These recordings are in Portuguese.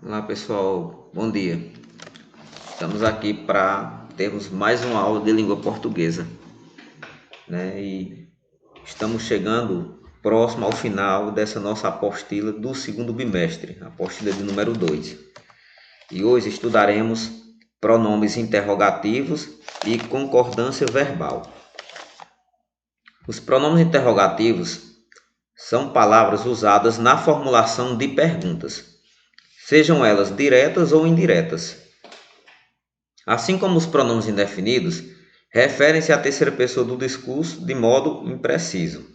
Olá pessoal, bom dia. Estamos aqui para termos mais uma aula de língua portuguesa, né? E estamos chegando próximo ao final dessa nossa apostila do segundo bimestre, a apostila de número 2. E hoje estudaremos pronomes interrogativos e concordância verbal. Os pronomes interrogativos são palavras usadas na formulação de perguntas, sejam elas diretas ou indiretas. Assim como os pronomes indefinidos, referem-se à terceira pessoa do discurso de modo impreciso.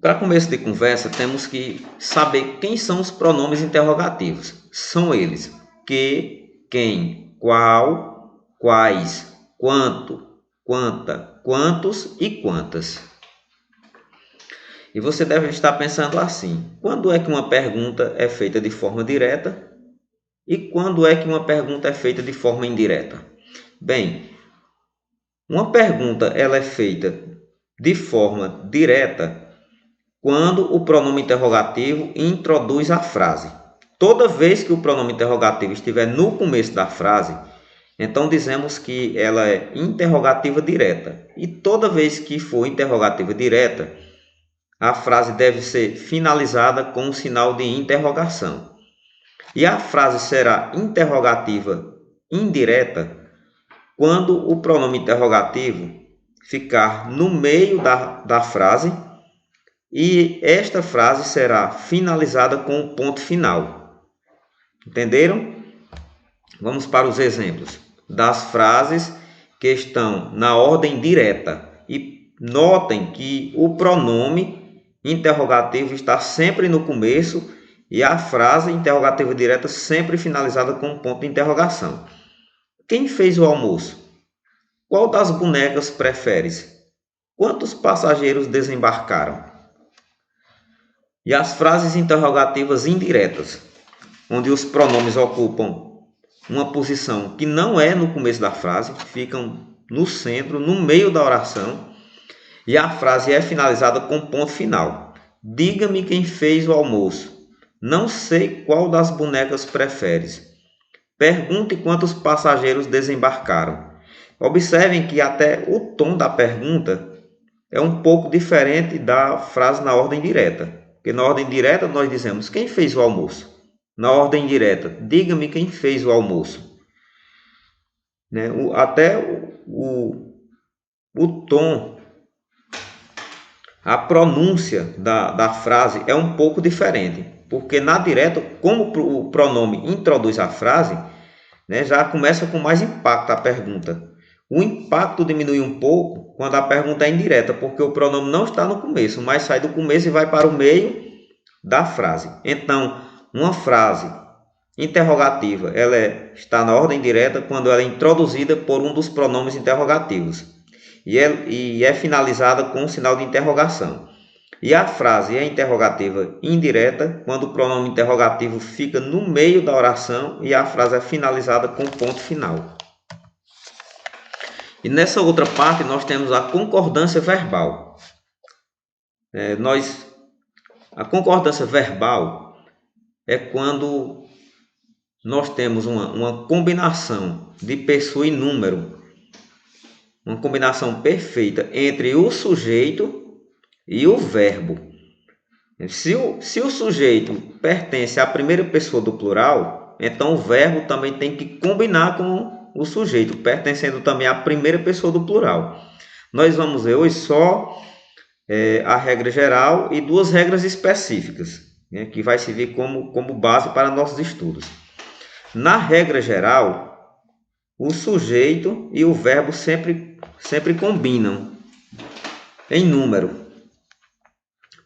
Para começo de conversa, temos que saber quem são os pronomes interrogativos. São eles: que, quem, qual, quais, quanto, quanta, quantos e quantas. E você deve estar pensando assim: quando é que uma pergunta é feita de forma direta e quando é que uma pergunta é feita de forma indireta? Bem, uma pergunta ela é feita de forma direta quando o pronome interrogativo introduz a frase. Toda vez que o pronome interrogativo estiver no começo da frase, então dizemos que ela é interrogativa direta. E toda vez que for interrogativa direta, a frase deve ser finalizada com um sinal de interrogação. E a frase será interrogativa indireta quando o pronome interrogativo ficar no meio da frase e esta frase será finalizada com o ponto final. Entenderam? Vamos para os exemplos das frases que estão na ordem direta. E notem que o pronome interrogativo está sempre no começo e a frase interrogativa direta sempre finalizada com um ponto de interrogação. Quem fez o almoço? Qual das bonecas preferes? Quantos passageiros desembarcaram? E as frases interrogativas indiretas, onde os pronomes ocupam uma posição que não é no começo da frase, ficam no centro, no meio da oração, e a frase é finalizada com ponto final. Diga-me quem fez o almoço. Não sei qual das bonecas preferes. Pergunte quantos passageiros desembarcaram. Observem que até o tom da pergunta é um pouco diferente da frase na ordem direta. Porque na ordem direta nós dizemos quem fez o almoço. Na ordem direta, diga-me quem fez o almoço. Até o tom, a pronúncia da frase é um pouco diferente. Porque na direta, como o pronome introduz a frase, já começa com mais impacto a pergunta. O impacto diminui um pouco quando a pergunta é indireta, porque o pronome não está no começo, mas sai do começo e vai para o meio da frase. Então, uma frase interrogativa, ela está na ordem direta quando ela é introduzida por um dos pronomes interrogativos e é finalizada com um sinal de interrogação. E a frase é interrogativa indireta quando o pronome interrogativo fica no meio da oração e a frase é finalizada com ponto final. E nessa outra parte nós temos a concordância verbal. A concordância verbal é quando nós temos uma combinação de pessoa e número, uma combinação perfeita entre o sujeito e o verbo. Se o sujeito pertence à primeira pessoa do plural, então o verbo também tem que combinar com o sujeito, pertencendo também à primeira pessoa do plural. Nós vamos ver hoje só a regra geral e duas regras específicas, que vai servir como base para nossos estudos. Na regra geral, o sujeito e o verbo sempre combinam em número.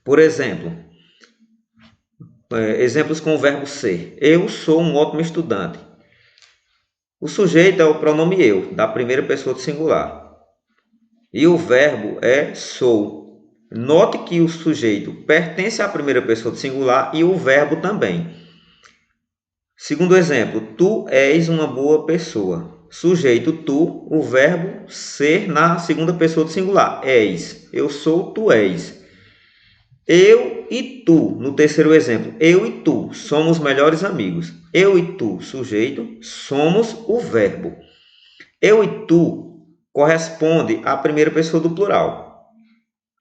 Por exemplo, exemplos com o verbo ser. Eu sou um ótimo estudante. O sujeito é o pronome eu, da primeira pessoa do singular. E o verbo é sou. Note que o sujeito pertence à primeira pessoa do singular e o verbo também. Segundo exemplo, tu és uma boa pessoa. Sujeito tu, o verbo ser na segunda pessoa do singular. És. Eu sou, tu és. Eu e tu, no terceiro exemplo, eu e tu somos melhores amigos. Eu e tu, sujeito, somos o verbo. Eu e tu corresponde à primeira pessoa do plural,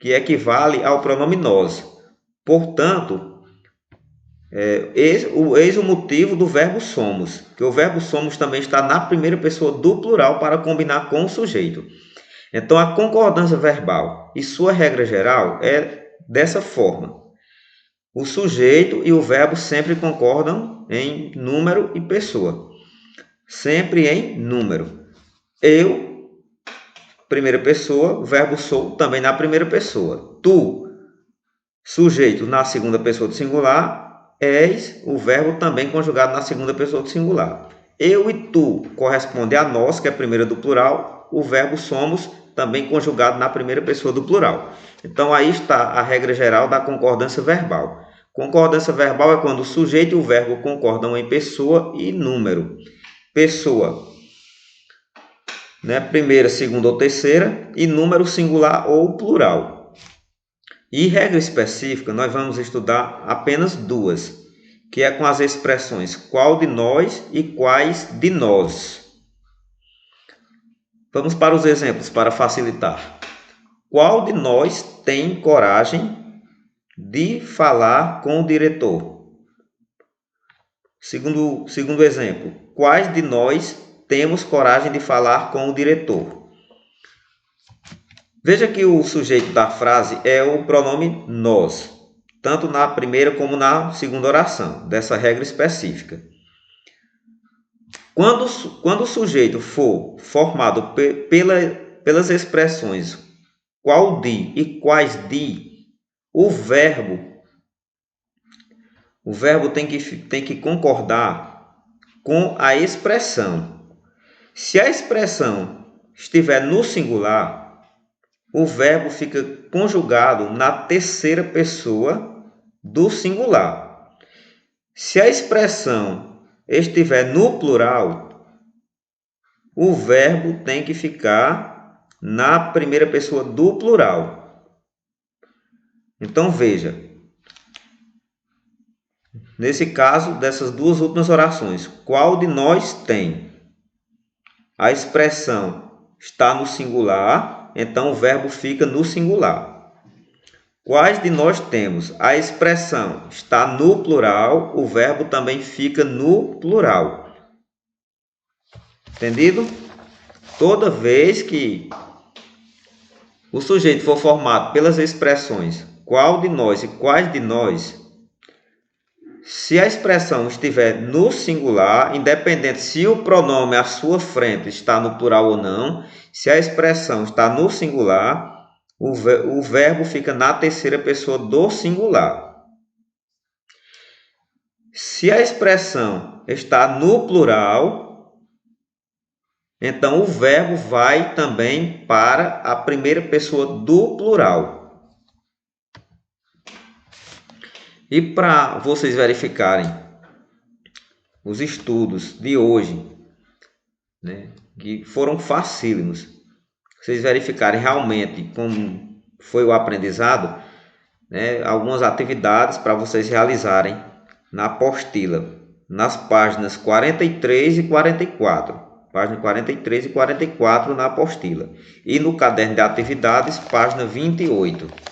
que equivale ao pronome nós. Portanto, eis o motivo do verbo somos, que o verbo somos também está na primeira pessoa do plural para combinar com o sujeito. Então, a concordância verbal e sua regra geral é dessa forma. O sujeito e o verbo sempre concordam em número e pessoa. Sempre em número. Eu, primeira pessoa, o verbo sou também na primeira pessoa. Tu, sujeito na segunda pessoa do singular, és o verbo também conjugado na segunda pessoa do singular. Eu e tu corresponde a nós, que é a primeira do plural, o verbo somos também conjugado na primeira pessoa do plural. Então aí está a regra geral da concordância verbal. Concordância verbal é quando o sujeito e o verbo concordam em pessoa e número. Pessoa, né? Primeira, segunda ou terceira, e número singular ou plural. E regra específica, nós vamos estudar apenas duas, que é com as expressões qual de nós e quais de nós. Vamos para os exemplos para facilitar. Qual de nós tem coragem de falar com o diretor? Segundo exemplo, quais de nós temos coragem de falar com o diretor? Veja que o sujeito da frase é o pronome nós, tanto na primeira como na segunda oração, dessa regra específica. Quando o sujeito for formado pelas expressões qual de e quais de, o verbo tem que concordar com a expressão. Se a expressão estiver no singular, o verbo fica conjugado na terceira pessoa do singular. Se a expressão estiver no plural, o verbo tem que ficar na primeira pessoa do plural. Então veja, nesse caso dessas duas últimas orações, qual de nós tem? A expressão está no singular, então o verbo fica no singular. Quais de nós temos? A expressão está no plural, o verbo também fica no plural. Entendido? Toda vez que o sujeito for formado pelas expressões qual de nós e quais de nós, se a expressão estiver no singular, independente se o pronome à sua frente está no plural ou não, se a expressão está no singular, o verbo fica na terceira pessoa do singular. Se a expressão está no plural, então o verbo vai também para a primeira pessoa do plural. E para vocês verificarem os estudos de hoje, né, que foram facílimos, vocês verificarem realmente como foi o aprendizado, né, algumas atividades para vocês realizarem na apostila, nas páginas 43 e 44. Página 43 e 44 na apostila. E no caderno de atividades, página 28.